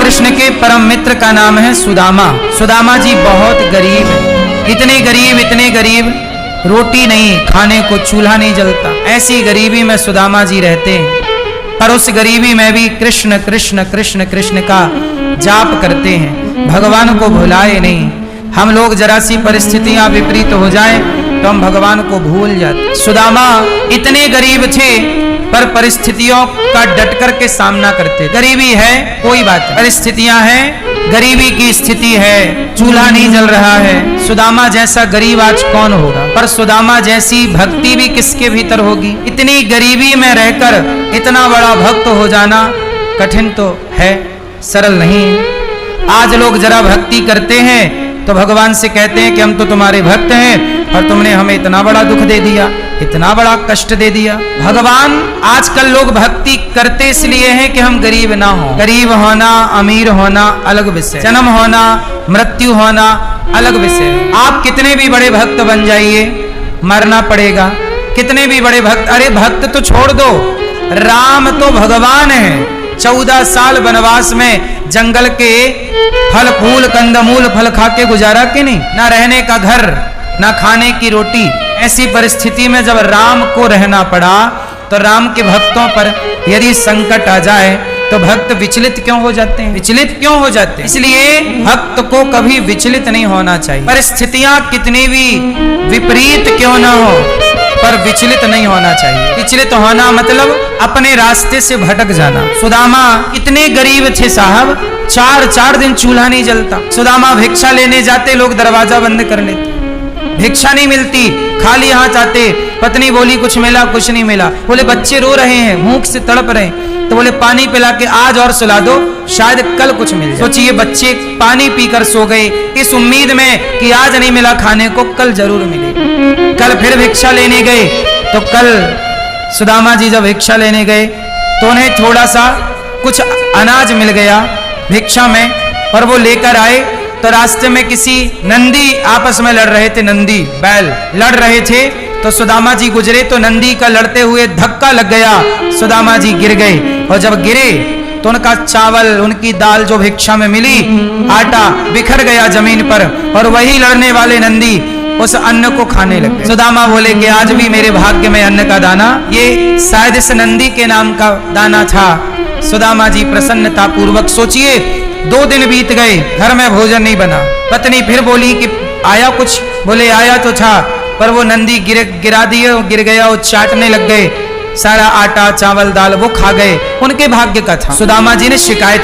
कृष्ण के परम मित्र का नाम है सुदामा। सुदामा जी बहुत गरीब है, इतने गरीब रोटी नहीं, खाने को चूल्हा नहीं जलता, ऐसी गरीबी में सुदामा जी रहते हैं। पर उस गरीबी में भी कृष्ण कृष्ण कृष्ण कृष्ण का जाप करते हैं, भगवान को भुलाए नहीं। हम लोग जरा सी परिस्थितियां विपरीत हो जाए तो हम भगवान को भूल जाते। सुदामा इतने गरीब थे पर परिस्थितियों का डट कर के सामना करते। गरीबी है कोई बात नहीं, परिस्थितियां हैं, गरीबी की स्थिति है, चूल्हा नहीं जल रहा है। सुदामा जैसा गरीब आज कौन होगा, पर सुदामा जैसी भक्ति भी किसके भीतर होगी। इतनी गरीबी में रहकर इतना बड़ा भक्त हो जाना कठिन तो है, सरल नहीं है। आज लोग जरा भक्ति करते हैं तो भगवान से कहते हैं कि हम तो तुम्हारे भक्त हैं और तुमने हमें इतना बड़ा दुख दे दिया, इतना बड़ा कष्ट दे दिया। भगवान आजकल लोग भक्ति करते इसलिए हैं कि हम गरीब ना हो। गरीब होना अमीर होना अलग विषय, जन्म होना मृत्यु होना अलग विषय। आप कितने भी बड़े भक्त बन जाइए मरना पड़ेगा, कितने भी बड़े भक्त, अरे भक्त तो छोड़ दो, राम तो भगवान है। 14 साल वनवास में जंगल के फल फूल कंदमूल फल खा के गुजारा कि नहीं, ना रहने का घर ना खाने की रोटी। ऐसी परिस्थिति में जब राम को रहना पड़ा तो राम के भक्तों पर यदि संकट आ जाए तो भक्त विचलित क्यों हो जाते हैं, विचलित क्यों हो जाते हैं। इसलिए भक्त को कभी विचलित नहीं होना चाहिए। परिस्थितियां कितनी भी विपरीत क्यों ना हो पर विचलित नहीं होना चाहिए। विचलित होना मतलब अपने रास्ते से भटक जाना। सुदामा इतने गरीब थे साहब, 4 दिन चूल्हा नहीं जलता। सुदामा भिक्षा लेने जाते, लोग दरवाजा बंद कर लेते, भिक्षा नहीं मिलती, खाली हाथ आते। पत्नी बोली कुछ मिला, कुछ नहीं मिला। बोले बच्चे रो रहे हैं, भूख से तड़प रहे हैं, तो बोले पानी पिला के आज और सुला दो, शायद कल कुछ मिल जाए। सोचिए बच्चे पानी पीकर सो गए इस उम्मीद में कि आज नहीं मिला खाने को, कल जरूर मिले। कल फिर भिक्षा लेने गए तो कल सुदामा जी जब भिक्षा लेने गए तो उन्हें थोड़ा सा कुछ अनाज मिल गया भिक्षा में, और वो लेकर आए तो रास्ते में किसी नंदी आपस में लड़ रहे थे, नंदी बैल लड़ रहे थे। तो सुदामा जी गुजरे तो नंदी का लड़ते हुए धक्का लग गया, सुदामा जी गिर गए। और जब गिरे तो उनका चावल, उनकी दाल जो भिक्षा में मिली, आटा बिखर गया जमीन पर, और वही लड़ने वाले नंदी उस अन्न को खाने लगे। सुदामा बोले कि आज भी मेरे भाग्य में अन्न का दाना, ये शायद इस नंदी के नाम का दाना था। सुदामा जी प्रसन्नता पूर्वक, सोचिए 2 दिन बीत गए, घर में भोजन नहीं बना। पत्नी फिर बोली कि आया कुछ, बोले आया तो था, पर वो नंदी गिरा दिए, गिर गया, वो चाटने लग गए, सारा आटा चावल दाल वो खा गए, उनके भाग्य का था। सुदामा जी ने शिकायत